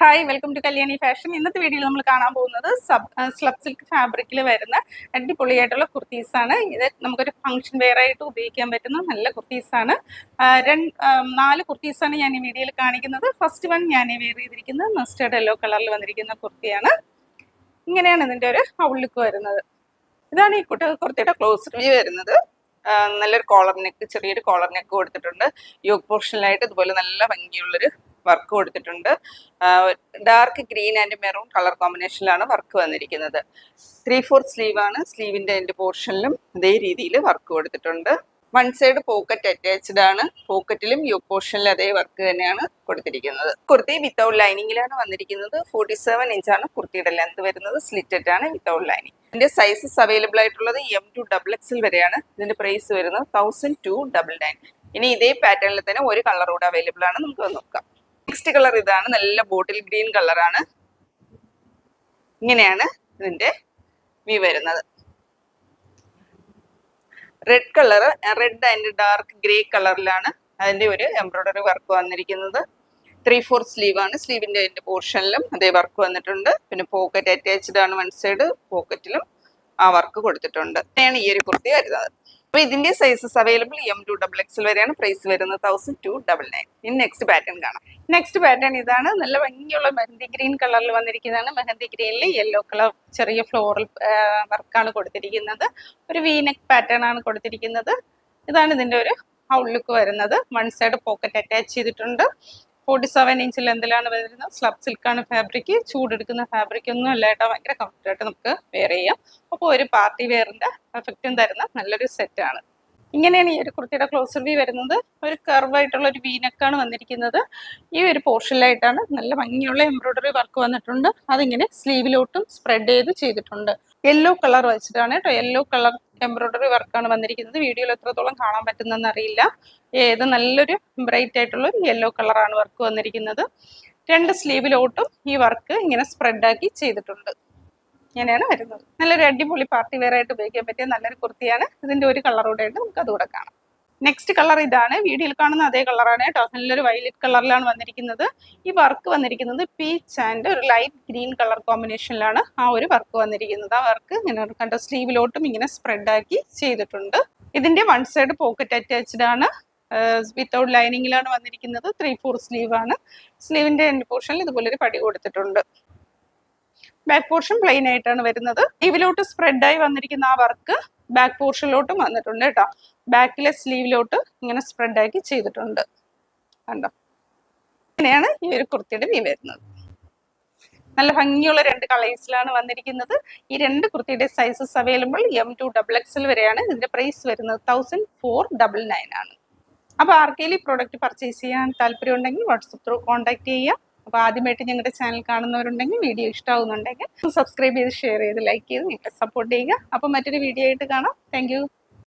Hi welcome to Kalyani fashion. ഇന്നത്തെ വീഡിയോയിൽ നമ്മൾ കാണാൻ പോകുന്നത് സ്ലബ് സിൽക്ക് ഫാബ്രിക്കിൽ വരുന്ന അടിപൊളിയായിട്ടുള്ള കുർത്തീസാണ്. ഇത് നമുക്കൊരു ഫംഗ്ഷൻ വെയർ ആയിട്ട് ഉപയോഗിക്കാൻ പറ്റുന്ന നല്ല കുർത്തീസാണ്. 4 കുർത്തീസാണ് ഞാൻ ഈ വീഡിയോയിൽ കാണിക്കുന്നത്. ഫസ്റ്റ് വൺ ഞാൻ വെയർ ചെയ്തിരിക്കുന്നത് മസ്റ്റേർഡ് യെല്ലോ കളറിൽ വന്നിരിക്കുന്ന കുർത്തിയാണ്. ഇങ്ങനെയാണ് ഇതിൻ്റെ ഒരു ഔട്ട്ലുക്ക് വരുന്നത്. ഇതാണ് ഈ കുർത്തിയുടെ ക്ലോസ് വ്യൂ വരുന്നത്. നല്ലൊരു കോളർ നെക്ക്, ചെറിയൊരു കോളർ നെക്ക് കൊടുത്തിട്ടുണ്ട്. യോക്ക് പോർഷനിലായിട്ട് ഇതുപോലെ നല്ല ഭംഗിയുള്ളൊരു വർക്ക് കൊടുത്തിട്ടുണ്ട്. Dark green and maroon colour കോമ്പിനേഷനിലാണ് വർക്ക് വന്നിരിക്കുന്നത്. 3/4 സ്ലീവാണ്. സ്ലീവിന്റെ എൻഡ് പോർഷനിലും ഇതേ രീതിയിൽ വർക്ക് കൊടുത്തിട്ടുണ്ട്. വൺ സൈഡ് പോക്കറ്റ് അറ്റാച്ച്ഡ് ആണ്. പോക്കറ്റിലും യോക്ക് പോർഷനിലും അതേ വർക്ക് തന്നെയാണ് കൊടുത്തിരിക്കുന്നത്. കുർത്തി വിത്തൗട്ട് ലൈനിങ്ങിലാണ് വന്നിരിക്കുന്നത്. 47 ഇഞ്ചാണ് കുർത്തിയുടെ ലെന്ത് വരുന്നത്. സ്ലിറ്റഡ് ആണ്, വിത്തൗട്ട് ലൈനിങ്. ഇതിന്റെ സൈസസ് അവൈലബിൾ ആയിട്ടുള്ളത് M2XXL വരെയാണ്. ഇതിന്റെ പ്രൈസ് വരുന്നത് 1299. ഇനി ഇതേ പാറ്റേണിൽ തന്നെ ഒരു കളർ കൂടെ അവൈലബിൾ ആണ്. നമുക്ക് നോക്കാം. നെക്സ്റ്റ് കളർ ഇതാണ്. നല്ല ബോട്ടിൽ ഗ്രീൻ കളറാണ്. ഇങ്ങനെയാണ് ഇതിന്റെ വ്യൂ വരുന്നത്. Red colour, red and dark grey കളറിലാണ് അതിന്റെ ഒരു എംബ്രോയിഡറി വർക്ക് വന്നിരിക്കുന്നത്. 3/4 സ്ലീവാണ്. സ്ലീവിന്റെ എൻഡ് പോർഷനിലും അതേ വർക്ക് വന്നിട്ടുണ്ട്. പിന്നെ പോക്കറ്റ് അറ്റാച്ച്ഡ് ആണ്. വൺ സൈഡ് പോക്കറ്റിലും ആ വർക്ക് കൊടുത്തിട്ടുണ്ട്. അങ്ങനെയാണ് ഈ ഒരു കുർത്തി വരുന്നത്. അപ്പൊ ഇതിന്റെ സൈസസ് അവൈലബിൾ M2XXL വരെയാണ്. പ്രൈസ് വരുന്നത് 1299. ഇനി നെക്സ്റ്റ് പാറ്റേൺ കാണാം. നെക്സ്റ്റ് പാറ്റേൺ ഇതാണ്. നല്ല ഭംഗിയുള്ള മെഹന്തി ഗ്രീൻ കളറിൽ വന്നിരിക്കുന്നതാണ്. മെഹന്തി ഗ്രീനിൽ യെല്ലോ കളർ ചെറിയ ഫ്ലോറൽ വർക്കാണ് കൊടുത്തിരിക്കുന്നത്. ഒരു വീനെക്ക് പാറ്റേൺ ആണ് കൊടുത്തിരിക്കുന്നത്. ഇതാണ് ഇതിന്റെ ഒരു ഔട്ട്ലുക്ക് വരുന്നത്. വൺ സൈഡ് പോക്കറ്റ് അറ്റാച്ച് ചെയ്തിട്ടുണ്ട്. 47 ഇഞ്ച് ലെന്തിലാണ് വരുന്നത്. സ്ലബ് സിൽക്കാണ് ഫാബ്രിക്. ചൂടെടുക്കുന്ന ഫാബ്രിക് ഒന്നും അല്ല കേട്ടോ. ഭയങ്കര കംഫർട്ടായിട്ട് നമുക്ക് വെയർ ചെയ്യാം. അപ്പോൾ ഒരു പാർട്ടി വെയറിന്റെ എഫക്റ്റും തരുന്ന നല്ലൊരു സെറ്റാണ്. ഇങ്ങനെയാണ് ഈ ഒരു കുർത്തിയുടെ ക്ലോസർ വ്യൂ വരുന്നത്. ഒരു കർവായിട്ടുള്ള ഒരു വീനക്കാണ് വന്നിരിക്കുന്നത്. ഈ ഒരു പോർഷനിലായിട്ടാണ് നല്ല ഭംഗിയുള്ള എംബ്രോയിഡറി വർക്ക് വന്നിട്ടുണ്ട്. അതിങ്ങനെ സ്ലീവിലോട്ടും സ്പ്രെഡ് ചെയ്തിട്ടുണ്ട്. യെല്ലോ കളർ വെച്ചിട്ടാണ് കേട്ടോ. യെല്ലോ കളർ എംബ്രോയിഡറി വർക്കാണ് വന്നിരിക്കുന്നത്. വീഡിയോയിൽ എത്രത്തോളം കാണാൻ പറ്റുന്നെന്ന് അറിയില്ല. ഇത് നല്ലൊരു ബ്രൈറ്റ് ആയിട്ടുള്ള യെല്ലോ കളറാണ് വർക്ക് വന്നിരിക്കുന്നത്. രണ്ട് സ്ലീവിലോട്ടും ഈ വർക്ക് ഇങ്ങനെ സ്പ്രെഡാക്കി ചെയ്തിട്ടുണ്ട്. ഇങ്ങനെയാണ് വരുന്നത്. നല്ലൊരു അടിപൊളി പാർട്ടി വെയർ ആയിട്ട് ഉപയോഗിക്കാൻ പറ്റിയ നല്ലൊരു കുർത്തിയാണ്. ഇതിന്റെ ഒരു കളർ കൂടെ ഉണ്ട്. നമുക്ക് അതുകൂടെ കാണാം. നെക്സ്റ്റ് കളർ ഇതാണ്. വീഡിയോയിൽ കാണുന്ന അതേ കളറാണ് കേട്ടോ. നല്ലൊരു വയലറ്റ് കളറിലാണ് വന്നിരിക്കുന്നത്. ഈ വർക്ക് വന്നിരിക്കുന്നത് പീച്ച് ആൻഡ് ഒരു ലൈറ്റ് ഗ്രീൻ കളർ കോമ്പിനേഷനിലാണ് ആ ഒരു വർക്ക് വന്നിരിക്കുന്നത്. ആ വർക്ക് ഇങ്ങനെ കണ്ട സ്ലീവിലോട്ടും ഇങ്ങനെ സ്പ്രെഡാക്കി ചെയ്തിട്ടുണ്ട്. ഇതിന്റെ വൺ സൈഡ് പോക്കറ്റ് അറ്റാച്ച്ഡ് ആണ്. വിത്തൗട്ട് ലൈനിങ്ങിലാണ് വന്നിരിക്കുന്നത്. 3/4 സ്ലീവാണ്. സ്ലീവിന്റെ എൻഡ് പോർഷനിൽ ഇതുപോലൊരു പടി കൊടുത്തിട്ടുണ്ട്. ബാക്ക് പോർഷൻ പ്ലെയിൻ ആയിട്ടാണ് വരുന്നത്. സ്ലീവിലോട്ട് സ്പ്രെഡായി വന്നിരിക്കുന്ന ആ വർക്ക് ബാക്ക് പോർഷനിലോട്ടും വന്നിട്ടുണ്ട് കേട്ടോ. ബാക്കിലെ സ്ലീവിലോട്ട് ഇങ്ങനെ സ്പ്രെഡാക്കി ചെയ്തിട്ടുണ്ട്. കണ്ടോ? ഇങ്ങനെയാണ് ഈ ഒരു കുർത്തിയുടെ വ്യൂ വരുന്നത്. നല്ല ഭംഗിയുള്ള 2 കളേഴ്സിലാണ് വന്നിരിക്കുന്നത്. ഈ 2 കുർത്തിയുടെ സൈസസ് അവൈലബിൾ M2XXL വരെയാണ്. ഇതിന്റെ പ്രൈസ് വരുന്നത് 1499 ആണ്. അപ്പോൾ ആർക്കെങ്കിലും ഈ പ്രോഡക്റ്റ് പർച്ചേസ് ചെയ്യാൻ താല്പര്യം ഉണ്ടെങ്കിൽ വാട്സപ്പ് ത്രൂ കോൺടാക്ട് ചെയ്യുക. അപ്പോൾ ആദ്യമായിട്ട് ഞങ്ങളുടെ ചാനൽ കാണുന്നവരുണ്ടെങ്കിൽ വീഡിയോ ഇഷ്ടമാവുന്നുണ്ടെങ്കിൽ സബ്സ്ക്രൈബ് ചെയ്ത് ഷെയർ ചെയ്ത് ലൈക്ക് ചെയ്ത് ഞങ്ങളെ സപ്പോർട്ട് ചെയ്യുക. അപ്പോൾ മറ്റൊരു വീഡിയോ ആയിട്ട് കാണാം. താങ്ക്